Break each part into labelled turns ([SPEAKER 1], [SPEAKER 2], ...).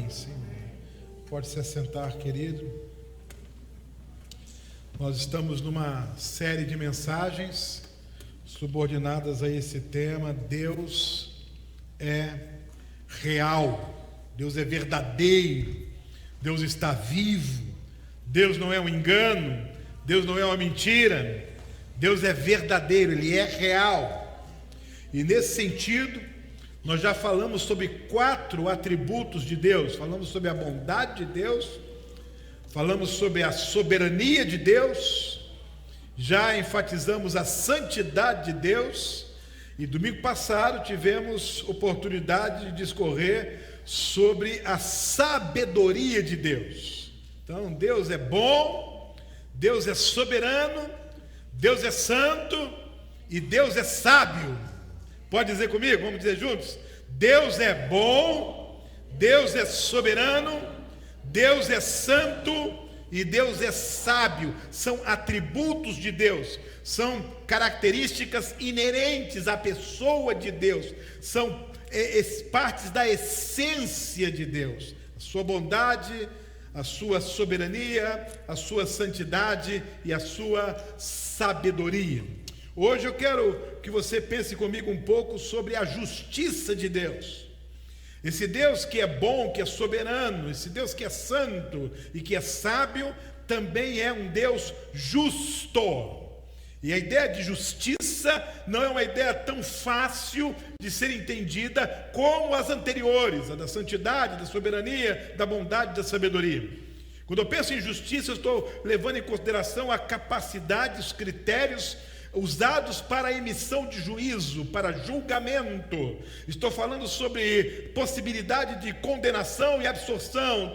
[SPEAKER 1] sim. Pode se assentar, querido. Nós estamos numa série de mensagens subordinadas a esse tema: Deus é real, Deus é verdadeiro, Deus está vivo, Deus não é um engano, Deus não é uma mentira, Deus é verdadeiro, Ele é real. E nesse sentido, nós já falamos sobre 4 atributos de Deus. Falamos sobre a bondade de Deus, falamos sobre a soberania de Deus, já enfatizamos a santidade de Deus, e domingo passado tivemos oportunidade de discorrer sobre a sabedoria de Deus. Então, Deus é bom, Deus é soberano, Deus é santo e Deus é sábio. Pode dizer comigo? Vamos dizer juntos? Deus é bom, Deus é soberano, Deus é santo e Deus é sábio. São atributos de Deus, são características inerentes à pessoa de Deus, são partes da essência de Deus. A sua bondade, a sua soberania, a sua santidade e a sua sabedoria. Hoje eu quero que você pense comigo um pouco sobre a justiça de Deus. Esse Deus que é bom, que é soberano, esse Deus que é santo e que é sábio, também é um Deus justo. E a ideia de justiça não é uma ideia tão fácil de ser entendida como as anteriores, a da santidade, da soberania, da bondade, da sabedoria. Quando eu penso em justiça, eu estou levando em consideração a capacidade, os critérios usados para a emissão de juízo, para julgamento. Estou falando sobre possibilidade de condenação e absolvição.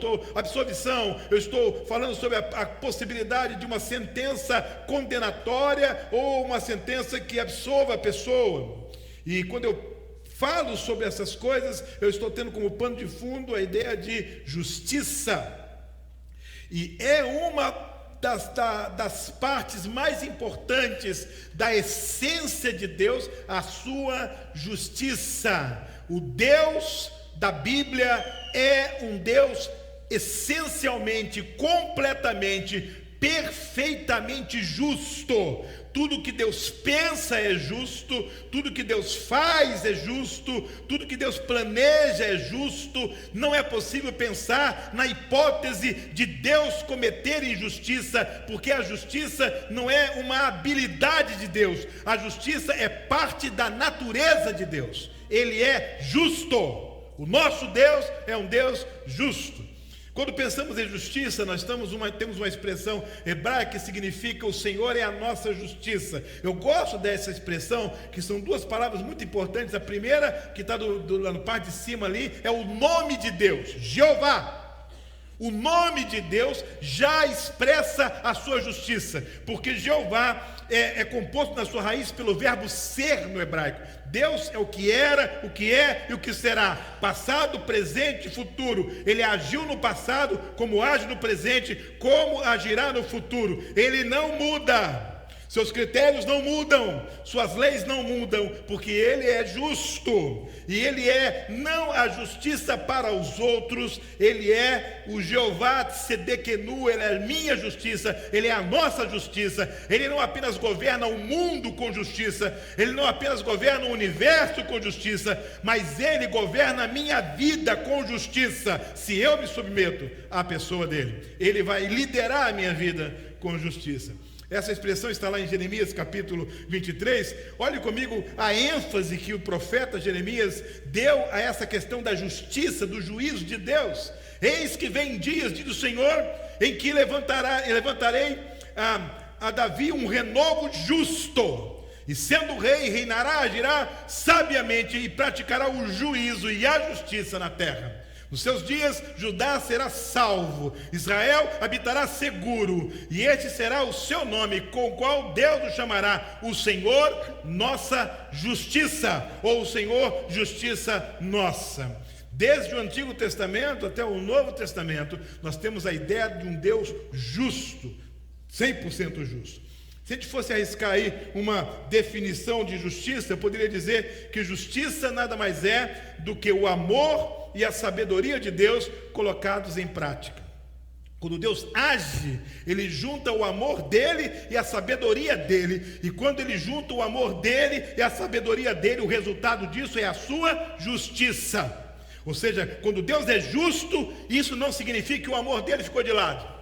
[SPEAKER 1] Eu estou falando sobre a possibilidade de uma sentença condenatória ou uma sentença que absolva a pessoa. E quando eu falo sobre essas coisas, eu estou tendo como pano de fundo a ideia de justiça. E é uma das partes mais importantes da essência de Deus, a sua justiça. O Deus da Bíblia é um Deus essencialmente, completamente, perfeitamente justo. Tudo que Deus pensa é justo, tudo que Deus faz é justo, tudo que Deus planeja é justo. Não é possível pensar na hipótese de Deus cometer injustiça, porque a justiça não é uma habilidade de Deus, a justiça é parte da natureza de Deus. Ele é justo. O nosso Deus é um Deus justo. Quando pensamos em justiça, nós temos uma expressão hebraica que significa: o Senhor é a nossa justiça. Eu gosto dessa expressão, que são 2 palavras muito importantes. A primeira, que está na parte de cima ali, é o nome de Deus, Jeová. O nome de Deus já expressa a sua justiça, porque Jeová é composto na sua raiz pelo verbo ser no hebraico. Deus é o que era, o que é e o que será, passado, presente e futuro. Ele agiu no passado, como age no presente, como agirá no futuro. Ele não muda. Seus critérios não mudam, suas leis não mudam, porque Ele é justo, e Ele é não a justiça para os outros, Ele é o Jeová Tsedekenu, Ele é a minha justiça, Ele é a nossa justiça. Ele não apenas governa o mundo com justiça, Ele não apenas governa o universo com justiça, mas Ele governa a minha vida com justiça. Se eu me submeto à pessoa dEle, Ele vai liderar a minha vida com justiça. Essa expressão está lá em Jeremias capítulo 23. Olhe comigo a ênfase que o profeta Jeremias deu a essa questão da justiça, do juízo de Deus. Eis que vem dias, diz o Senhor, em que levantarei a Davi um renovo justo, e sendo rei, reinará, agirá sabiamente e praticará o juízo e a justiça na terra. Nos seus dias, Judá será salvo, Israel habitará seguro, e este será o seu nome, com o qual Deus o chamará: o Senhor nossa justiça, ou o Senhor justiça nossa. Desde o Antigo Testamento até o Novo Testamento, nós temos a ideia de um Deus justo, 100% justo. Se a gente fosse arriscar aí uma definição de justiça, eu poderia dizer que justiça nada mais é do que o amor e a sabedoria de Deus colocados em prática. Quando Deus age, Ele junta o amor dEle e a sabedoria dEle. E quando Ele junta o amor dEle e a sabedoria dEle, o resultado disso é a sua justiça. Ou seja, quando Deus é justo, isso não significa que o amor dEle ficou de lado.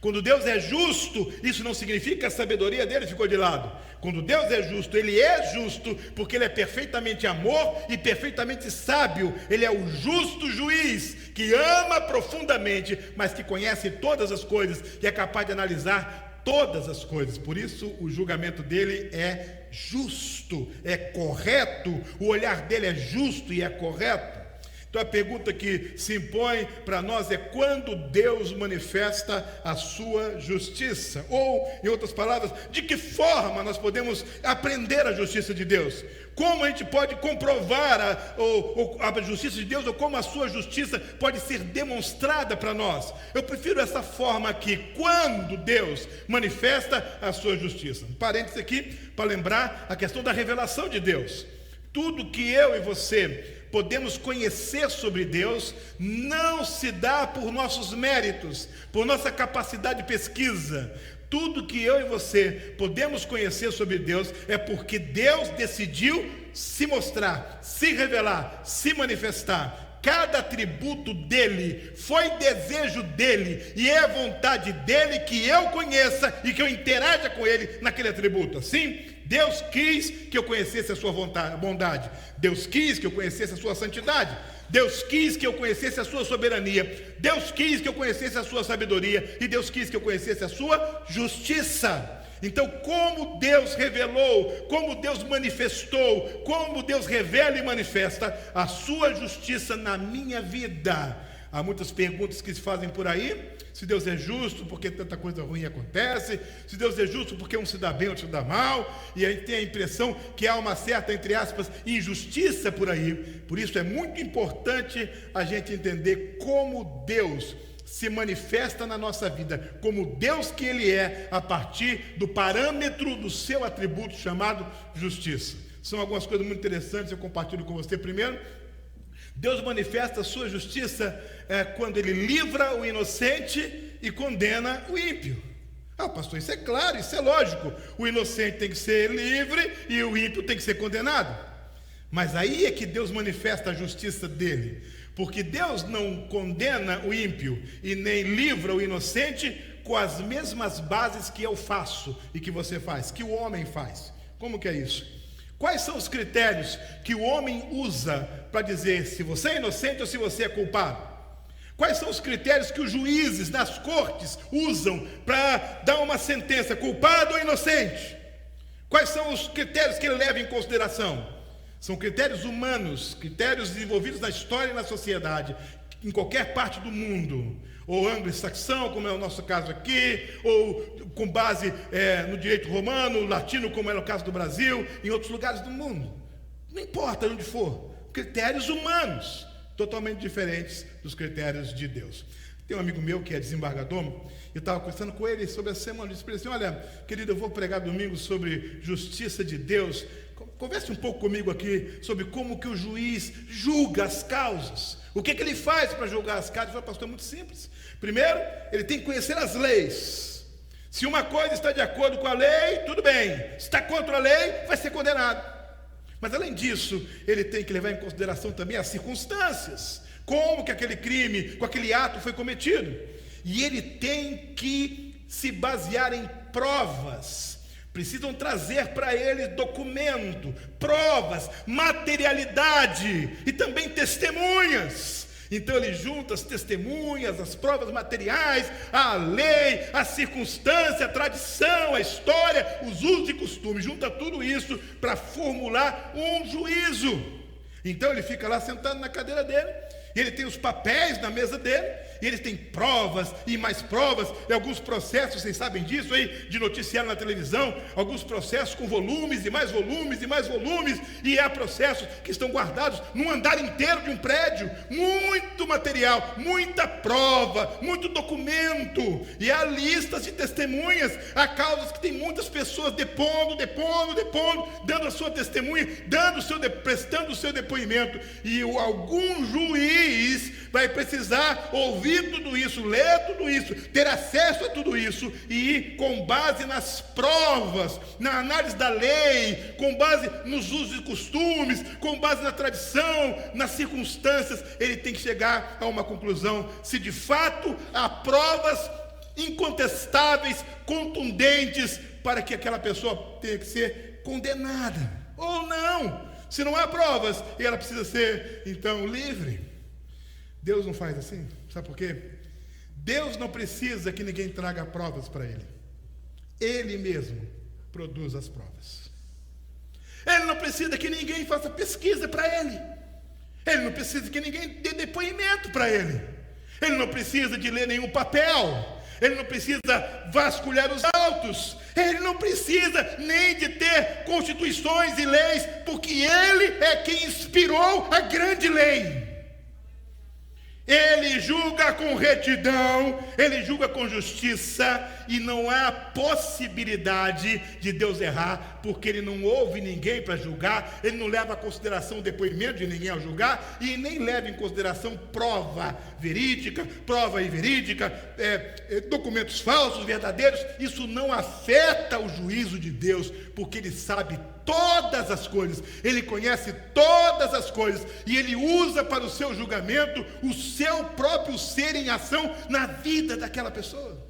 [SPEAKER 1] Quando Deus é justo, isso não significa que a sabedoria dEle ficou de lado. Quando Deus é justo, Ele é justo porque Ele é perfeitamente amor e perfeitamente sábio. Ele é o justo juiz que ama profundamente, mas que conhece todas as coisas e é capaz de analisar todas as coisas. Por isso o julgamento dele é justo, é correto. O olhar dele é justo e é correto. Então a pergunta que se impõe para nós é: quando Deus manifesta a sua justiça? Ou, em outras palavras, de que forma nós podemos aprender a justiça de Deus? Como a gente pode comprovar a justiça de Deus, ou como a sua justiça pode ser demonstrada para nós? Eu prefiro essa forma aqui: quando Deus manifesta a sua justiça. Um parênteses aqui para lembrar a questão da revelação de Deus. Tudo que eu e você podemos conhecer sobre Deus não se dá por nossos méritos, por nossa capacidade de pesquisa. Tudo que eu e você podemos conhecer sobre Deus é porque Deus decidiu se mostrar, se revelar, se manifestar. Cada atributo dele foi desejo dele e é vontade dele que eu conheça e que eu interaja com ele naquele atributo. Assim, Deus quis que eu conhecesse a sua bondade. Deus quis que eu conhecesse a sua santidade. Deus quis que eu conhecesse a sua soberania. Deus quis que eu conhecesse a sua sabedoria. E Deus quis que eu conhecesse a sua justiça. Então, como Deus revelou, como Deus manifestou, como Deus revela e manifesta a sua justiça na minha vida? Há muitas perguntas que se fazem por aí. Se Deus é justo, por que tanta coisa ruim acontece? Se Deus é justo, por que um se dá bem, outro se dá mal? E aí tem a impressão que há uma certa, entre aspas, injustiça por aí. Por isso é muito importante a gente entender como Deus se manifesta na nossa vida, como Deus que Ele é, a partir do parâmetro do seu atributo chamado justiça. São algumas coisas muito interessantes, eu compartilho com você. Primeiro, Deus manifesta a sua justiça quando Ele livra o inocente e condena o ímpio. Ah, pastor, isso é claro, isso é lógico. O inocente tem que ser livre e o ímpio tem que ser condenado. Mas aí é que Deus manifesta a justiça dele, porque Deus não condena o ímpio e nem livra o inocente com as mesmas bases que eu faço e que você faz, que o homem faz. Como que é isso? Quais são os critérios que o homem usa para dizer se você é inocente ou se você é culpado? Quais são os critérios que os juízes nas cortes usam para dar uma sentença, culpado ou inocente? Quais são os critérios que ele leva em consideração? São critérios humanos, critérios desenvolvidos na história e na sociedade, em qualquer parte do mundo, ou anglo-saxão, como é o nosso caso aqui, ou com base no direito romano, latino, como é o caso do Brasil, em outros lugares do mundo. Não importa onde for, critérios humanos, totalmente diferentes dos critérios de Deus. Tem um amigo meu que é desembargador, eu estava conversando com ele sobre a semana, ele disse para ele assim: olha, querido, eu vou pregar domingo sobre justiça de Deus. Converse um pouco comigo aqui sobre como que o juiz julga as causas. O que ele faz para julgar as causas? Eu falei: pastor, é muito simples. Primeiro, ele tem que conhecer as leis. Se uma coisa está de acordo com a lei, tudo bem. Se está contra a lei, vai ser condenado. Mas além disso, ele tem que levar em consideração também as circunstâncias. Como que aquele crime, com aquele ato foi cometido. E ele tem que se basear em provas. Precisam trazer para ele documento, provas, materialidade e também testemunhas. Então ele junta as testemunhas, as provas materiais, a lei, a circunstância, a tradição, a história, os usos e costumes. Junta tudo isso para formular um juízo. Então ele fica lá sentado na cadeira dele e ele tem os papéis na mesa dele, e ele tem provas e mais provas, e alguns processos, vocês sabem disso aí, de noticiário na televisão, alguns processos com volumes e mais volumes e mais volumes, e há processos que estão guardados num andar inteiro de um prédio, muito material, muita prova, muito documento, e há listas de testemunhas, há causas que tem muitas pessoas depondo, dando a sua testemunha, prestando o seu depoimento, e algum juiz vai precisar ouvir tudo isso, ler tudo isso, ter acesso a tudo isso, e com base nas provas, na análise da lei, com base nos usos e costumes, com base na tradição, nas circunstâncias, ele tem que chegar a uma conclusão, se de fato há provas incontestáveis, contundentes, para que aquela pessoa tenha que ser condenada, ou não. Se não há provas, e ela precisa ser, então, livre. Deus não faz assim, sabe por quê? Deus não precisa que ninguém traga provas para Ele. Ele mesmo produz as provas. Ele não precisa que ninguém faça pesquisa para Ele. Ele não precisa que ninguém dê depoimento para Ele. Ele não precisa de ler nenhum papel. Ele não precisa vasculhar os autos. Ele não precisa nem de ter constituições e leis, porque Ele é quem inspirou a grande lei. Ele julga com retidão, ele julga com justiça, e não há possibilidade de Deus errar, porque ele não ouve ninguém para julgar, ele não leva em consideração o depoimento de ninguém ao julgar, e nem leva em consideração prova verídica, documentos falsos, verdadeiros. Isso não afeta o juízo de Deus, porque ele sabe todas as coisas, ele conhece todas as coisas, e ele usa para o seu julgamento o seu próprio ser em ação na vida daquela pessoa.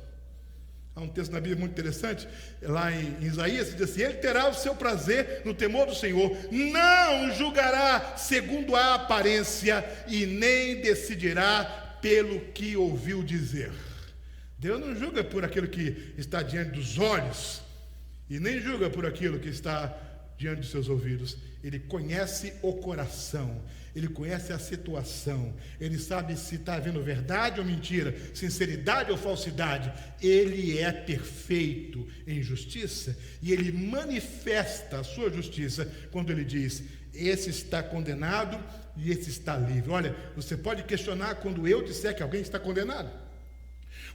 [SPEAKER 1] Há um texto na Bíblia muito interessante, lá em Isaías, diz assim: ele terá o seu prazer no temor do Senhor, não julgará segundo a aparência, e nem decidirá pelo que ouviu dizer. Deus não julga por aquilo que está diante dos olhos, e nem julga por aquilo que está diante dos seus ouvidos. Ele conhece o coração, ele conhece a situação, ele sabe se está havendo verdade ou mentira, sinceridade ou falsidade. Ele é perfeito em justiça, e ele manifesta a sua justiça quando ele diz: esse está condenado e esse está livre. Olha, você pode questionar quando eu disser que alguém está condenado,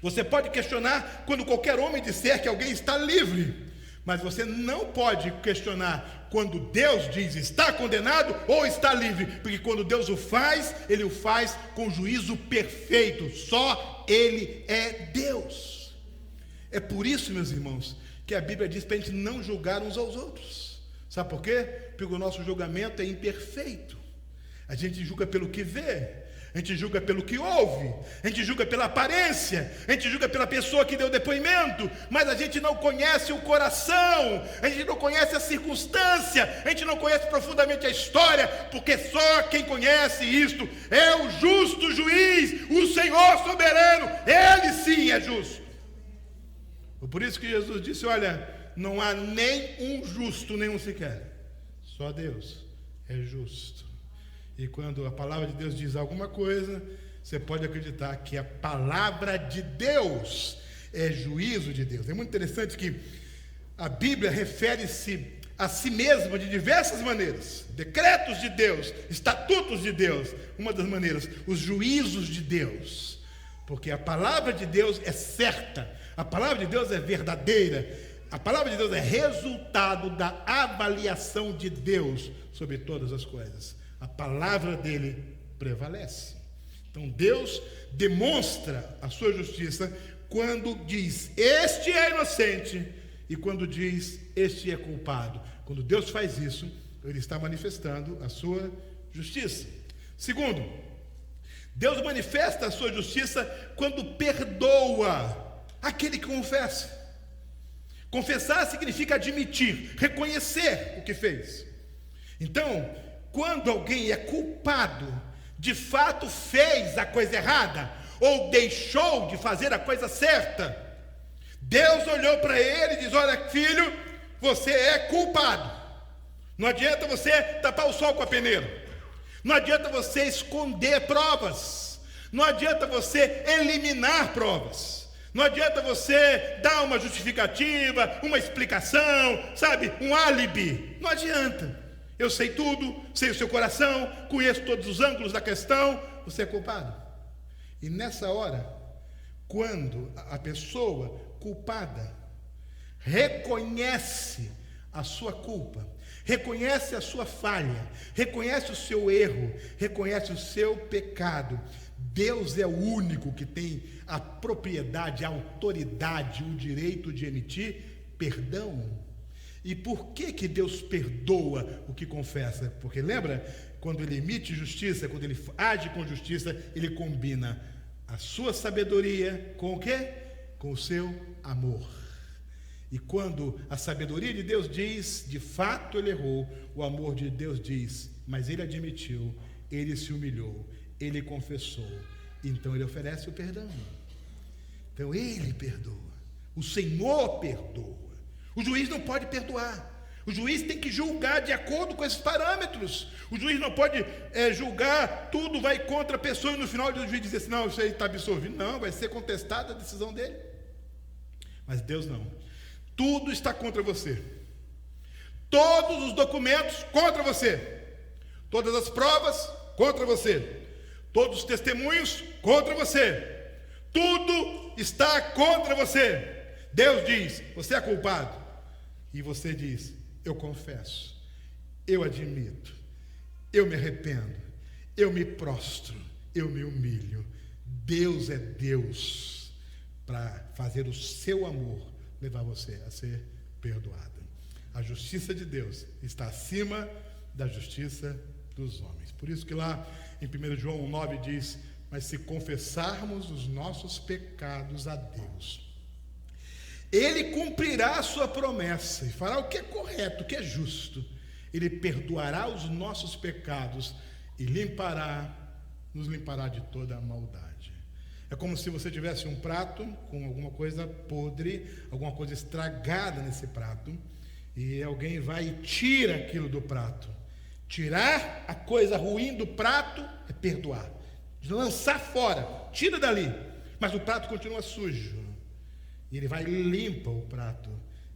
[SPEAKER 1] você pode questionar quando qualquer homem disser que alguém está livre, mas você não pode questionar quando Deus diz está condenado ou está livre, porque quando Deus o faz, Ele o faz com juízo perfeito. Só Ele é Deus. É por isso, meus irmãos, que a Bíblia diz para a gente não julgar uns aos outros. Sabe por quê? Porque o nosso julgamento é imperfeito. A gente julga pelo que vê, a gente julga pelo que ouve, a gente julga pela aparência, a gente julga pela pessoa que deu depoimento, mas a gente não conhece o coração, a gente não conhece a circunstância, a gente não conhece profundamente a história, porque só quem conhece isto é o justo juiz, o Senhor soberano. Ele sim é justo. Por isso que Jesus disse: olha, não há nem um justo, nenhum sequer, só Deus é justo. E quando a palavra de Deus diz alguma coisa, você pode acreditar que a palavra de Deus é juízo de Deus. É muito interessante que a Bíblia refere-se a si mesma de diversas maneiras. Decretos de Deus, estatutos de Deus, uma das maneiras, os juízos de Deus. Porque a palavra de Deus é certa, a palavra de Deus é verdadeira, a palavra de Deus é resultado da avaliação de Deus sobre todas as coisas. A palavra dele prevalece. Então Deus demonstra a sua justiça quando diz este é inocente e quando diz este é culpado. Quando Deus faz isso, ele está manifestando a sua justiça. Segundo, Deus manifesta a sua justiça quando perdoa aquele que confessa. Confessar significa admitir, reconhecer o que fez. Então, quando alguém é culpado, de fato fez a coisa errada, ou deixou de fazer a coisa certa, Deus olhou para ele e diz: olha, filho, você é culpado. Não adianta você tapar o sol com a peneira. Não adianta você esconder provas. Não adianta você eliminar provas. Não adianta você dar uma justificativa, uma explicação, sabe, um álibi. Não adianta. Eu sei tudo, sei o seu coração, conheço todos os ângulos da questão. Você é culpado. E nessa hora, quando a pessoa culpada reconhece a sua culpa, reconhece a sua falha, reconhece o seu erro, reconhece o seu pecado, Deus é o único que tem a propriedade, a autoridade, o direito de emitir perdão. E por que Deus perdoa o que confessa? Porque lembra, quando ele emite justiça, quando ele age com justiça, ele combina a sua sabedoria com o quê? Com o seu amor. E quando a sabedoria de Deus diz, de fato ele errou, o amor de Deus diz, mas ele admitiu, ele se humilhou, ele confessou, então ele oferece o perdão. Então ele perdoa, o Senhor perdoa. O juiz não pode perdoar. O juiz tem que julgar de acordo com esses parâmetros. O juiz não pode julgar, tudo vai contra a pessoa e no final o juiz diz assim, não, isso aí está absolvido. Não, vai ser contestada a decisão dele. Mas Deus não. Tudo está contra você. Todos os documentos contra você. Todas as provas contra você. Todos os testemunhos contra você. Tudo está contra você. Deus diz, você é culpado. E você diz, eu confesso, eu admito, eu me arrependo, eu me prostro, eu me humilho. Deus é Deus para fazer o seu amor levar você a ser perdoado. A justiça de Deus está acima da justiça dos homens. Por isso que lá em 1 João 9 diz, mas se confessarmos os nossos pecados a Deus, Ele cumprirá a sua promessa e fará o que é correto, o que é justo. Ele perdoará os nossos pecados e nos limpará de toda a maldade. É como se você tivesse um prato com alguma coisa podre, alguma coisa estragada nesse prato, e alguém vai e tira aquilo do prato. Tirar a coisa ruim do prato é perdoar. Lançar fora, tira dali, mas o prato continua sujo. E ele vai e limpa o prato.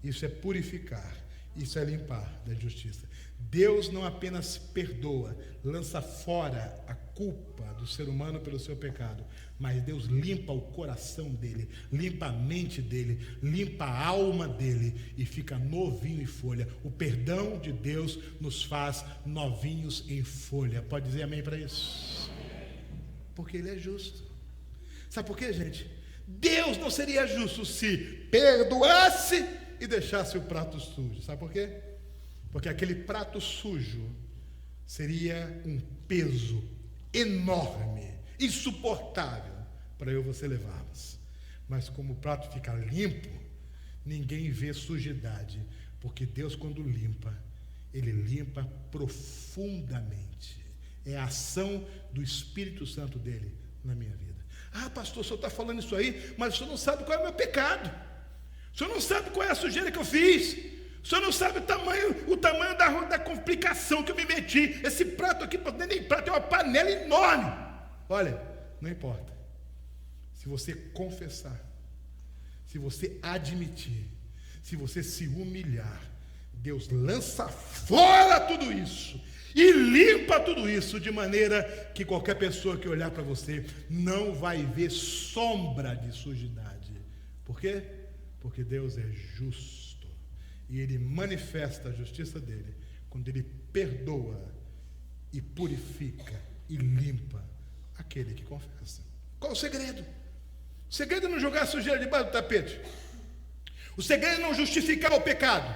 [SPEAKER 1] Isso é purificar, isso é limpar da injustiça. Deus não apenas perdoa, lança fora a culpa do ser humano pelo seu pecado, mas Deus limpa o coração dele, limpa a mente dele, limpa a alma dele e fica novinho em folha. O perdão de Deus nos faz novinhos em folha. Pode dizer amém para isso? Porque ele é justo. Sabe por quê, gente? Deus não seria justo se perdoasse e deixasse o prato sujo. Sabe por quê? Porque aquele prato sujo seria um peso enorme, insuportável para eu e você levarmos. Mas como o prato fica limpo, ninguém vê sujidade, porque Deus, quando limpa, Ele limpa profundamente. É a ação do Espírito Santo dele na minha vida. Ah, pastor, o senhor está falando isso aí, mas o senhor não sabe qual é o meu pecado. O senhor não sabe qual é a sujeira que eu fiz. O senhor não sabe o tamanho da complicação que eu me meti. Esse prato aqui, não é nem prato, é uma panela enorme. Olha, não importa. Se você confessar, se você admitir, se você se humilhar, Deus lança fora tudo isso e limpa tudo isso, de maneira que qualquer pessoa que olhar para você não vai ver sombra de sujidade. Por quê? Porque Deus é justo e Ele manifesta a justiça dele quando Ele perdoa e purifica e limpa aquele que confessa. Qual o segredo? O segredo é não jogar a sujeira debaixo do tapete. O segredo é não justificar o pecado.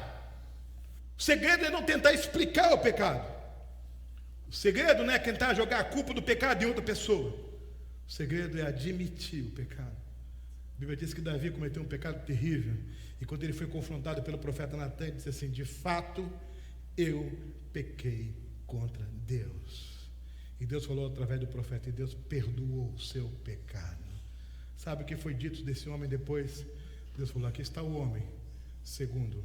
[SPEAKER 1] O segredo é não tentar explicar o pecado. O segredo não é tentar jogar a culpa do pecado em outra pessoa. O segredo é admitir o pecado. A Bíblia diz que Davi cometeu um pecado terrível. E quando ele foi confrontado pelo profeta Natan, ele disse assim: de fato, eu pequei contra Deus. E Deus falou através do profeta, e Deus perdoou o seu pecado. Sabe o que foi dito desse homem depois? Deus falou: aqui está o homem, segundo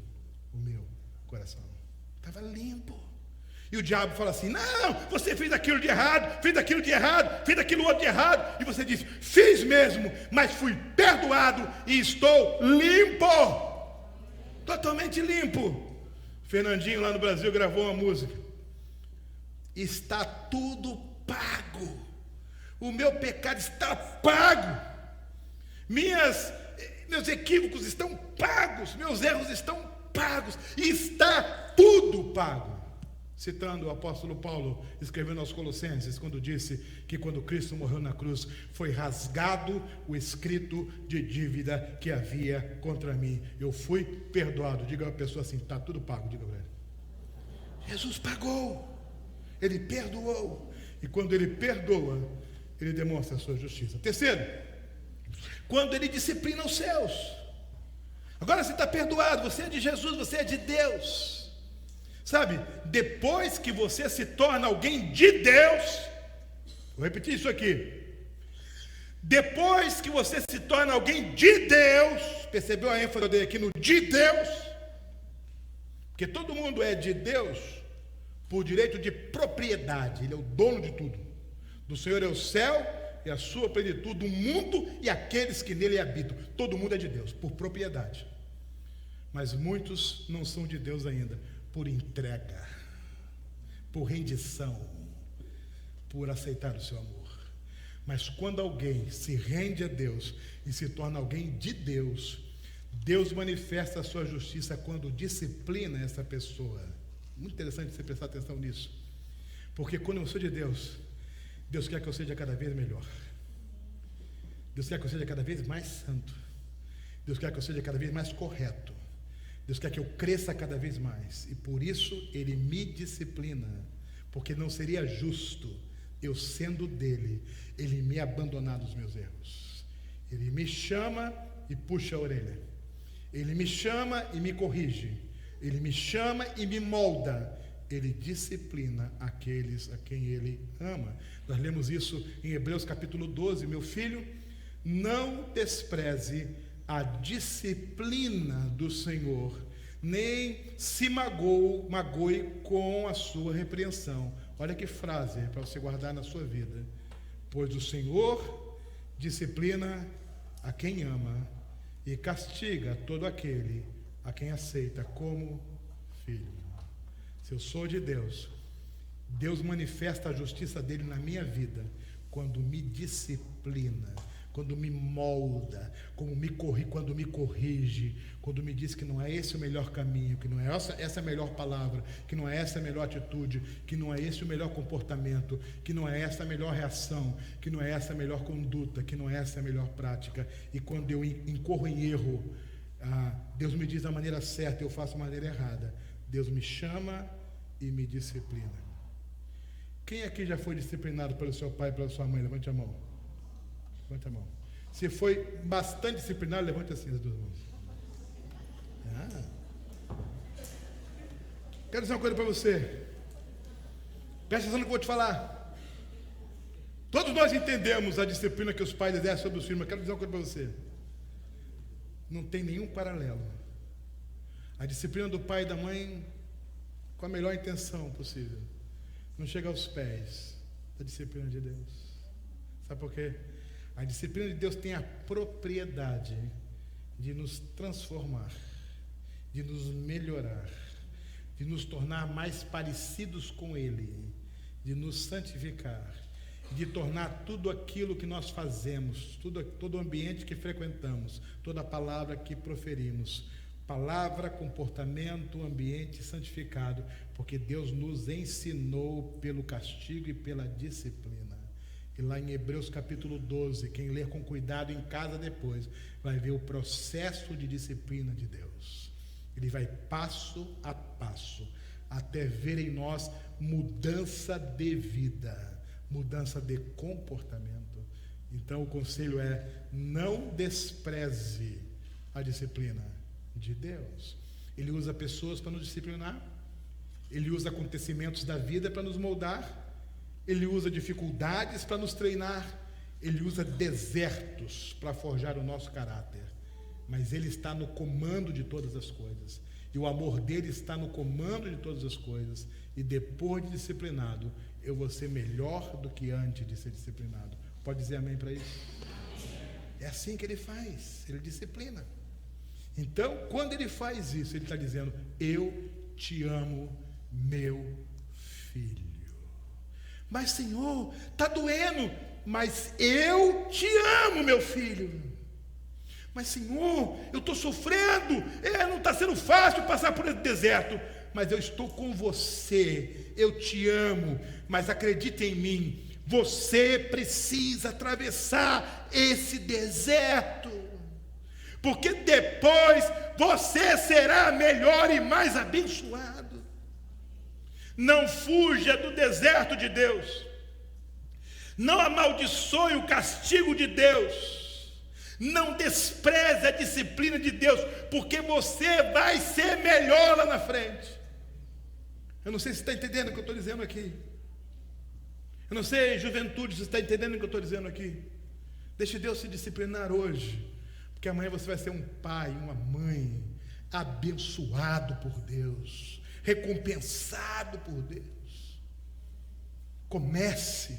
[SPEAKER 1] o meu coração. Estava limpo. E o diabo fala assim: não, você fez aquilo de errado, fez aquilo de errado, fez aquilo outro de errado. E você diz: fiz mesmo, mas fui perdoado e estou limpo. Totalmente limpo. Fernandinho lá no Brasil gravou uma música: está tudo pago. O meu pecado está pago. Meus equívocos estão pagos. Meus erros estão pagos. E está tudo pago. Citando o apóstolo Paulo, escrevendo aos Colossenses, quando disse que quando Cristo morreu na cruz, foi rasgado o escrito de dívida que havia contra mim. Eu fui perdoado. Diga a uma pessoa assim: está tudo pago. Diga para ele. Jesus pagou. Ele perdoou. E quando ele perdoa, ele demonstra a sua justiça. Terceiro, quando ele disciplina os seus. Agora você está perdoado, você é de Jesus, você é de Deus. Sabe, depois que você se torna alguém de Deus, vou repetir isso aqui. Depois que você se torna alguém de Deus, percebeu a ênfase dele aqui no de Deus? Porque todo mundo é de Deus por direito de propriedade, ele é o dono de tudo. Do Senhor é o céu e a sua plenitude, o mundo e aqueles que nele habitam. Todo mundo é de Deus, por propriedade. Mas muitos não são de Deus ainda, por entrega, por rendição, por aceitar o seu amor. Mas quando alguém se rende a Deus e se torna alguém de Deus, Deus manifesta a sua justiça quando disciplina essa pessoa. Muito interessante você prestar atenção nisso, porque quando eu sou de Deus, Deus quer que eu seja cada vez melhor. Deus quer que eu seja cada vez mais santo. Deus quer que eu seja cada vez mais correto. Deus quer que eu cresça cada vez mais. E por isso Ele me disciplina. Porque não seria justo eu sendo dele, Ele me abandonar dos meus erros. Ele me chama e puxa a orelha. Ele me chama e me corrige. Ele me chama e me molda. Ele disciplina aqueles a quem Ele ama. Nós lemos isso em Hebreus capítulo 12. Meu filho, não despreze a disciplina do Senhor, nem se magoe com a sua repreensão. Olha que frase para você guardar na sua vida. Pois o Senhor disciplina a quem ama e castiga todo aquele a quem aceita como filho. Se eu sou de Deus, Deus manifesta a justiça dele na minha vida quando me disciplina, quando me molda, quando me corrige, quando me diz que não é esse o melhor caminho, que não é essa a melhor palavra, que não é essa a melhor atitude, que não é esse o melhor comportamento, que não é essa a melhor reação, que não é essa a melhor conduta, que não é essa a melhor prática. E quando eu incorro em erro, Deus me diz da maneira certa, eu faço a maneira errada. Deus me chama e me disciplina. Quem aqui já foi disciplinado pelo seu pai e pela sua mãe? Levante a mão. Levante a mão. Se foi bastante disciplinado, levante assim as duas mãos. Quero dizer uma coisa para você. Presta atenção no que eu vou te falar. Todos nós entendemos a disciplina que os pais exercem sobre os filhos, mas quero dizer uma coisa para você. Não tem nenhum paralelo. A disciplina do pai e da mãe, com a melhor intenção possível, não chega aos pés da disciplina de Deus. Sabe por quê? A disciplina de Deus tem a propriedade de nos transformar, de nos melhorar, de nos tornar mais parecidos com Ele, de nos santificar, de tornar tudo aquilo que nós fazemos, todo o ambiente que frequentamos, toda palavra que proferimos, palavra, comportamento, ambiente santificado, porque Deus nos ensinou pelo castigo e pela disciplina. E lá em Hebreus capítulo 12, quem ler com cuidado em casa depois, vai ver o processo de disciplina de Deus. Ele vai passo a passo, até ver em nós mudança de vida, mudança de comportamento. Então o conselho é: não despreze a disciplina de Deus. Ele usa pessoas para nos disciplinar, Ele usa acontecimentos da vida para nos moldar, Ele usa dificuldades para nos treinar, Ele usa desertos para forjar o nosso caráter, mas Ele está no comando de todas as coisas. E o amor dele está no comando de todas as coisas. E depois de disciplinado, eu vou ser melhor do que antes de ser disciplinado. Pode dizer amém para isso? É assim que ele faz, ele disciplina. Então, quando ele faz isso, ele está dizendo: eu te amo, meu filho. Mas Senhor, está doendo. Mas eu te amo, meu filho. Mas Senhor, eu estou sofrendo. Não está sendo fácil passar por esse deserto. Mas eu estou com você. Eu te amo. Mas acredite em mim. Você precisa atravessar esse deserto, porque depois você será melhor e mais abençoado. Não fuja do deserto de Deus. Não amaldiçoe o castigo de Deus. Não despreze a disciplina de Deus, porque você vai ser melhor lá na frente. Eu não sei se você está entendendo o que eu estou dizendo aqui. Eu não sei, juventude, se você está entendendo o que eu estou dizendo aqui. Deixe Deus se disciplinar hoje, porque amanhã você vai ser um pai, uma mãe, abençoado por Deus, recompensado por Deus. Comece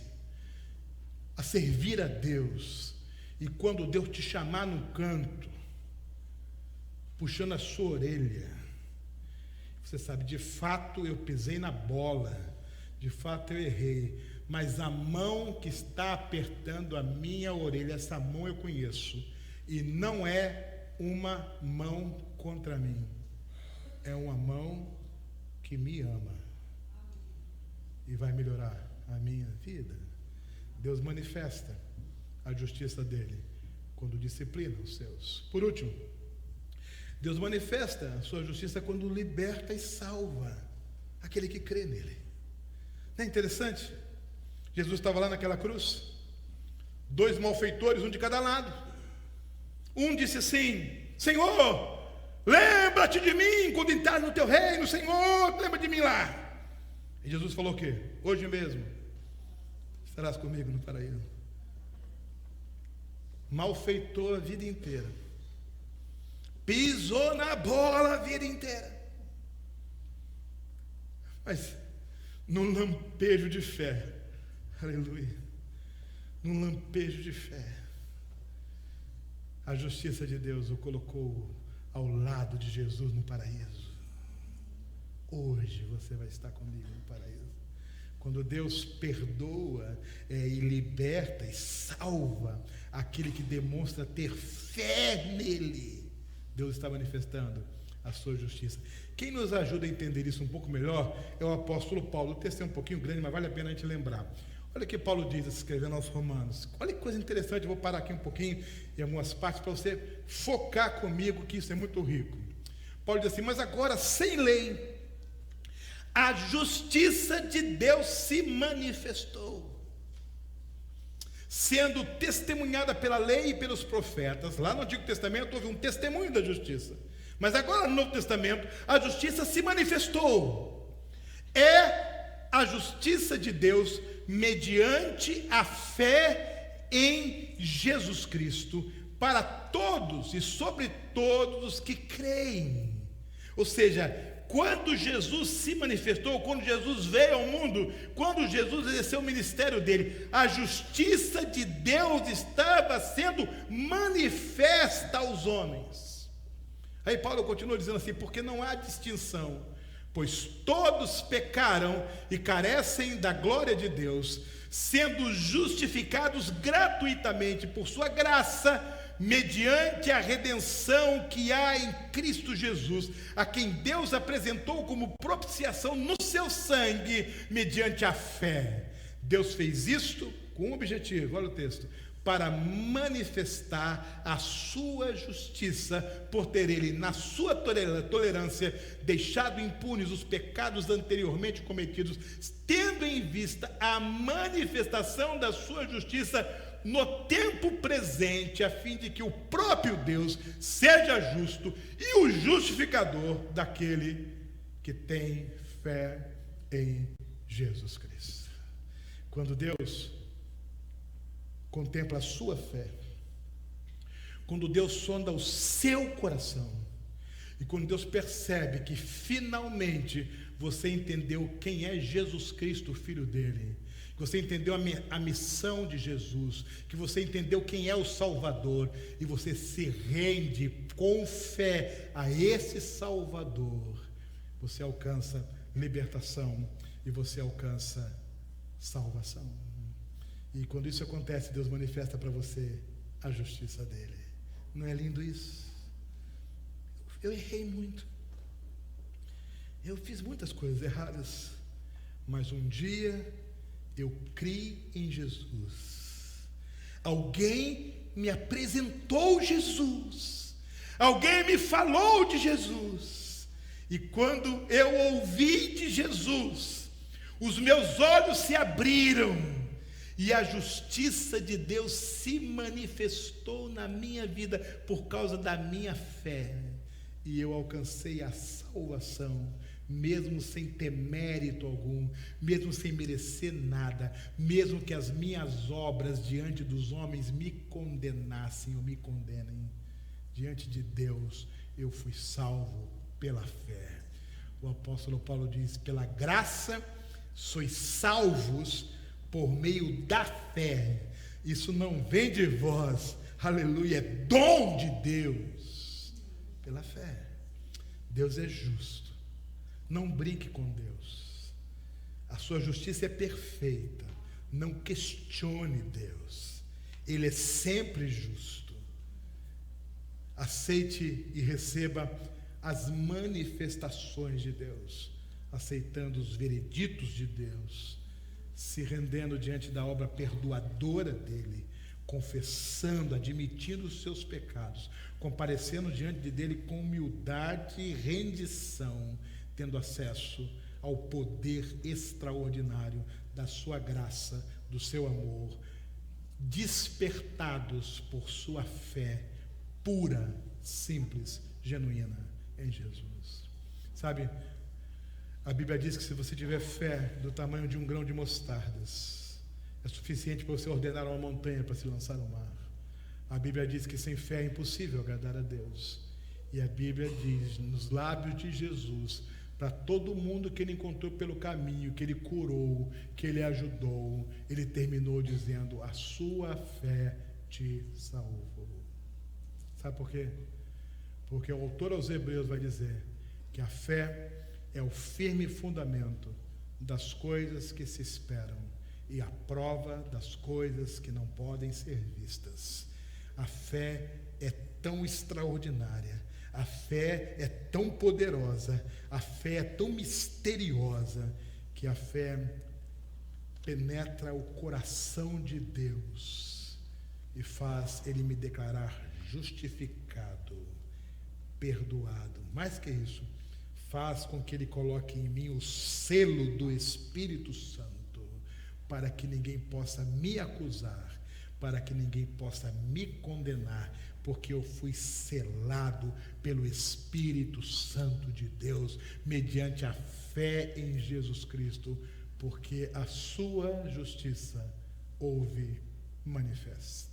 [SPEAKER 1] a servir a Deus, e quando Deus te chamar num canto, puxando a sua orelha, você sabe, de fato eu pisei na bola, de fato eu errei, mas a mão que está apertando a minha orelha, essa mão eu conheço, e não é uma mão contra mim, é uma mão que me ama e vai melhorar a minha vida. Deus manifesta a justiça dele quando disciplina os seus. Por último, Deus manifesta a sua justiça quando liberta e salva aquele que crê nele. Não é interessante? Jesus estava lá naquela cruz, 2 malfeitores, um de cada lado. Um disse assim: Senhor, lembra-te de mim quando entrar no teu reino. Senhor, lembra de mim lá. E Jesus falou o quê? Hoje mesmo estarás comigo no paraíso. Malfeitou a vida inteira, pisou na bola a vida inteira, mas num lampejo de fé, aleluia, num lampejo de fé, a justiça de Deus o colocou ao lado de Jesus no paraíso. Hoje você vai estar comigo no paraíso. Quando Deus perdoa e liberta e salva aquele que demonstra ter fé nele, Deus está manifestando a sua justiça. Quem nos ajuda a entender isso um pouco melhor é o apóstolo Paulo. O texto é um pouquinho grande, mas vale a pena a gente lembrar. Olha o que Paulo diz, escrevendo aos Romanos. Olha que coisa interessante, eu vou parar aqui um pouquinho em algumas partes para você focar comigo, que isso é muito rico. Paulo diz assim: mas agora, sem lei, a justiça de Deus se manifestou, sendo testemunhada pela lei e pelos profetas. Lá no Antigo Testamento houve um testemunho da justiça, mas agora no Novo Testamento a justiça se manifestou. É a justiça de Deus mediante a fé em Jesus Cristo, para todos e sobre todos os que creem. Ou seja, quando Jesus se manifestou, quando Jesus veio ao mundo, quando Jesus exerceu o ministério dele, a justiça de Deus estava sendo manifesta aos homens. Aí Paulo continua dizendo assim: porque não há distinção, pois todos pecaram e carecem da glória de Deus, sendo justificados gratuitamente por sua graça, mediante a redenção que há em Cristo Jesus, a quem Deus apresentou como propiciação no seu sangue, mediante a fé. Deus fez isto com um objetivo, olha o texto: para manifestar a sua justiça, por ter ele, na sua tolerância, deixado impunes os pecados anteriormente cometidos, tendo em vista a manifestação da sua justiça no tempo presente, a fim de que o próprio Deus seja justo e o justificador daquele que tem fé em Jesus Cristo. Quando Deus contempla a sua fé, quando Deus sonda o seu coração, E quando Deus percebe que finalmente você entendeu quem é Jesus Cristo, o Filho dele, que você entendeu a missão de Jesus, que você entendeu quem é o Salvador, e você se rende com fé a esse Salvador, você alcança libertação e você alcança salvação. E quando isso acontece, Deus manifesta para você a justiça dele. Não é lindo isso? Eu errei muito. Eu fiz muitas coisas erradas. Mas um dia eu criei em Jesus. Alguém me apresentou Jesus. Alguém me falou de Jesus. E quando eu ouvi de Jesus, os meus olhos se abriram. E a justiça de Deus se manifestou na minha vida por causa da minha fé. E eu alcancei a salvação, mesmo sem ter mérito algum, mesmo sem merecer nada, mesmo que as minhas obras diante dos homens me condenassem ou me condenem. Diante de Deus, eu fui salvo pela fé. O apóstolo Paulo diz: pela graça sois salvos por meio da fé. Isso não vem de vós, aleluia, é dom de Deus, pela fé. Deus é justo, não brinque com Deus, a sua justiça é perfeita, não questione Deus, Ele é sempre justo. Aceite e receba as manifestações de Deus, aceitando os vereditos de Deus, se rendendo diante da obra perdoadora dele, confessando, admitindo os seus pecados, comparecendo diante dele com humildade e rendição, tendo acesso ao poder extraordinário da sua graça, do seu amor, despertados por sua fé pura, simples, genuína em Jesus. Sabe, a Bíblia diz que se você tiver fé do tamanho de um grão de mostardas, é suficiente para você ordenar uma montanha para se lançar no mar. A Bíblia diz que sem fé é impossível agradar a Deus. E a Bíblia diz, nos lábios de Jesus, para todo mundo que ele encontrou pelo caminho, que ele curou, que ele ajudou, ele terminou dizendo: a sua fé te salvou. Sabe por quê? Porque o autor aos Hebreus vai dizer que a fé é o firme fundamento das coisas que se esperam e a prova das coisas que não podem ser vistas. A fé é tão extraordinária, a fé é tão poderosa, a fé é tão misteriosa, que a fé penetra o coração de Deus e faz ele me declarar justificado, perdoado. Mais que isso, faz com que ele coloque em mim o selo do Espírito Santo, para que ninguém possa me acusar, para que ninguém possa me condenar, porque eu fui selado pelo Espírito Santo de Deus, mediante a fé em Jesus Cristo, porque a sua justiça houve manifesta.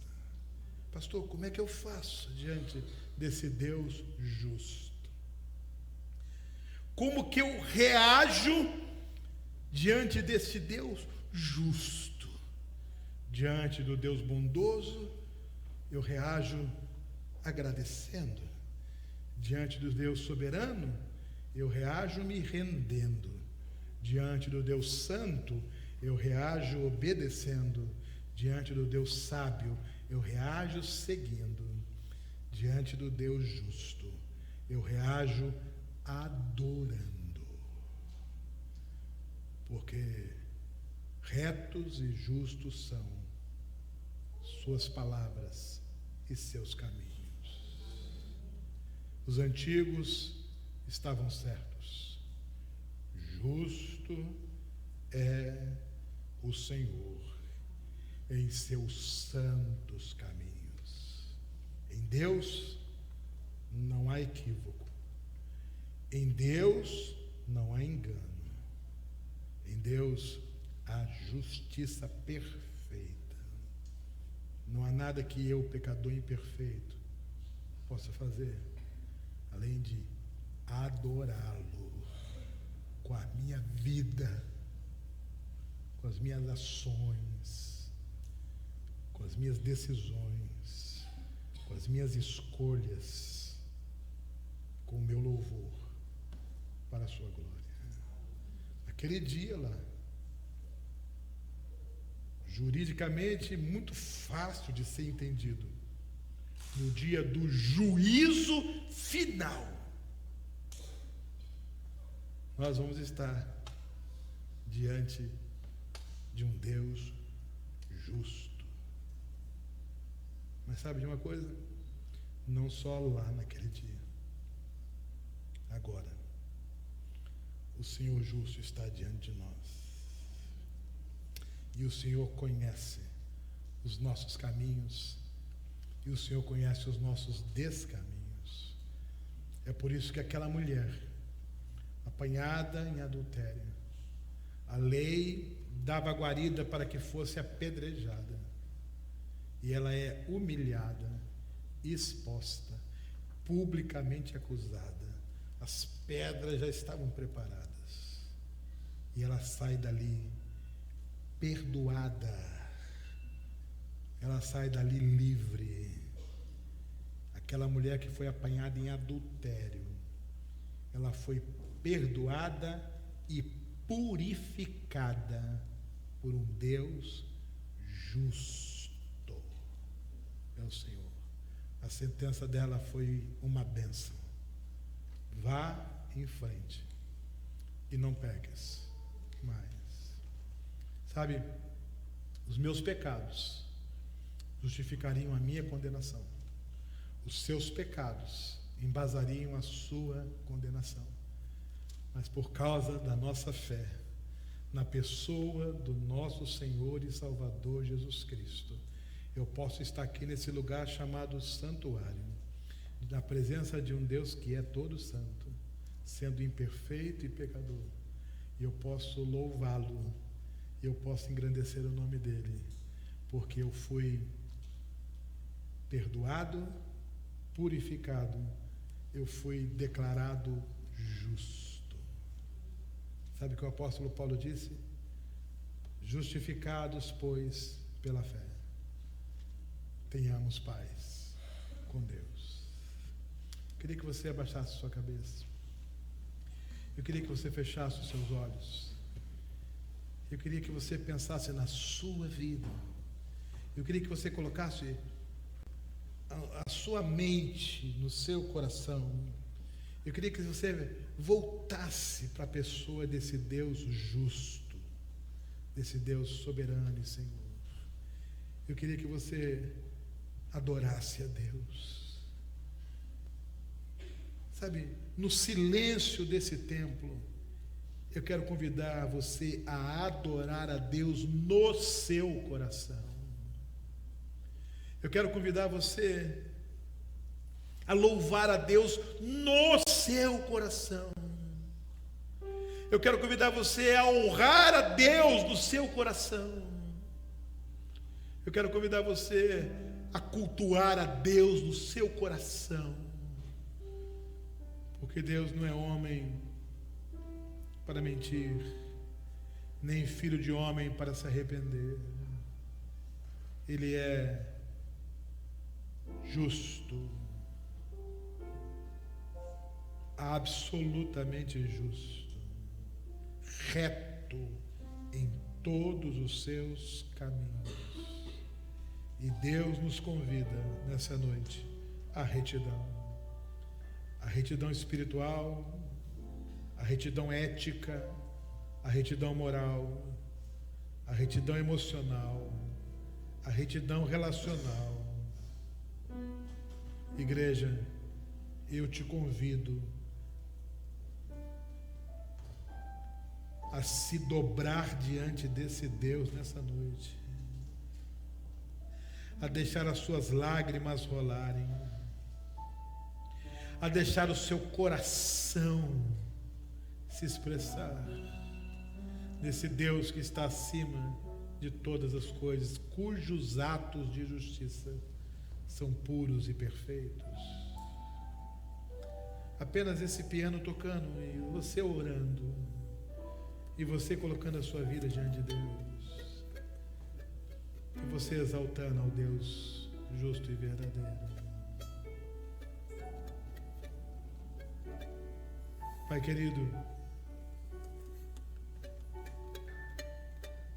[SPEAKER 1] Pastor, como é que eu faço diante desse Deus justo? Como que eu reajo diante desse Deus justo? Diante do Deus bondoso, eu reajo agradecendo. Diante do Deus soberano, eu reajo me rendendo. Diante do Deus santo, eu reajo obedecendo. Diante do Deus sábio, eu reajo seguindo. Diante do Deus justo, eu reajo adorando, porque retos e justos são suas palavras e seus caminhos. Os antigos estavam certos. Justo é o Senhor em seus santos caminhos. Em Deus não há equívoco. Em Deus não há engano. Em Deus há justiça perfeita. Não há nada que eu, pecador imperfeito, possa fazer, além de adorá-lo com a minha vida, com as minhas ações, com as minhas decisões, com as minhas escolhas, com o meu louvor para a sua glória. Aquele dia lá, juridicamente muito fácil de ser entendido, no dia do juízo final, nós vamos estar diante de um Deus justo. Mas sabe de uma coisa? Não só lá naquele dia. Agora, o Senhor justo está diante de nós. E o Senhor conhece os nossos caminhos. E o Senhor conhece os nossos descaminhos. É por isso que aquela mulher, apanhada em adultério, a lei dava guarida para que fosse apedrejada. E ela é humilhada, exposta, publicamente acusada. As pedras já estavam preparadas. E ela sai dali perdoada. Ela sai dali livre. Aquela mulher que foi apanhada em adultério, ela foi perdoada e purificada por um Deus justo. É o Senhor. A sentença dela foi uma bênção. Vá em frente e não peques mais. Sabe, os meus pecados justificariam a minha condenação. Os seus pecados embasariam a sua condenação. Mas por causa da nossa fé na pessoa do nosso Senhor e Salvador Jesus Cristo, eu posso estar aqui nesse lugar chamado santuário, na presença de um Deus que é todo santo, sendo imperfeito e pecador. E eu posso louvá-lo, eu posso engrandecer o nome dele, porque eu fui perdoado, purificado, eu fui declarado justo. Sabe o que o apóstolo Paulo disse? Justificados, pois, pela fé, tenhamos paz com Deus. Eu queria que você abaixasse sua cabeça. Eu queria que você fechasse os seus olhos. Eu queria que você pensasse na sua vida. Eu queria que você colocasse a sua mente no seu coração. Eu queria que você voltasse para a pessoa desse Deus justo, desse Deus soberano e Senhor. Eu queria que você adorasse a Deus. Sabe, no silêncio desse templo, eu quero convidar você a adorar a Deus no seu coração. Eu quero convidar você a louvar a Deus no seu coração. Eu quero convidar você a honrar a Deus no seu coração. Eu quero convidar você a cultuar a Deus no seu coração. Porque Deus não é homem para mentir, nem filho de homem para se arrepender. Ele é justo, absolutamente justo, reto em todos os seus caminhos. E Deus nos convida nessa noite à retidão. A retidão espiritual, a retidão ética, a retidão moral, a retidão emocional, a retidão relacional. Igreja, eu te convido a se dobrar diante desse Deus nessa noite, a deixar as suas lágrimas rolarem, a deixar o seu coração se expressar nesse Deus que está acima de todas as coisas, cujos atos de justiça são puros e perfeitos. Apenas esse piano tocando e você orando. E você colocando a sua vida diante de Deus. E você exaltando ao Deus justo e verdadeiro. Pai querido,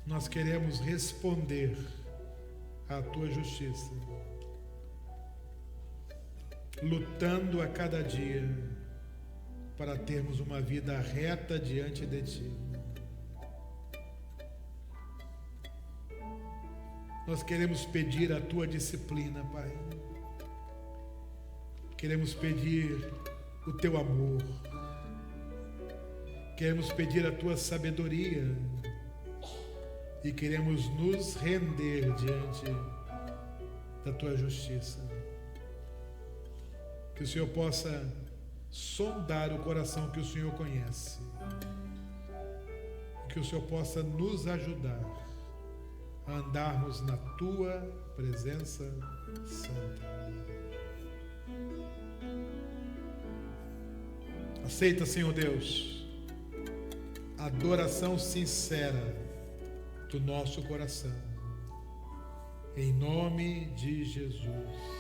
[SPEAKER 1] nós queremos responder à Tua justiça, lutando a cada dia para termos uma vida reta diante de Ti. Nós queremos pedir a Tua disciplina, Pai. Queremos pedir o Teu amor. Queremos pedir a Tua sabedoria. E queremos nos render diante da Tua justiça. Que o Senhor possa sondar o coração que o Senhor conhece. Que o Senhor possa nos ajudar a andarmos na Tua presença santa. Aceita, Senhor Deus, a adoração sincera do nosso coração, em nome de Jesus.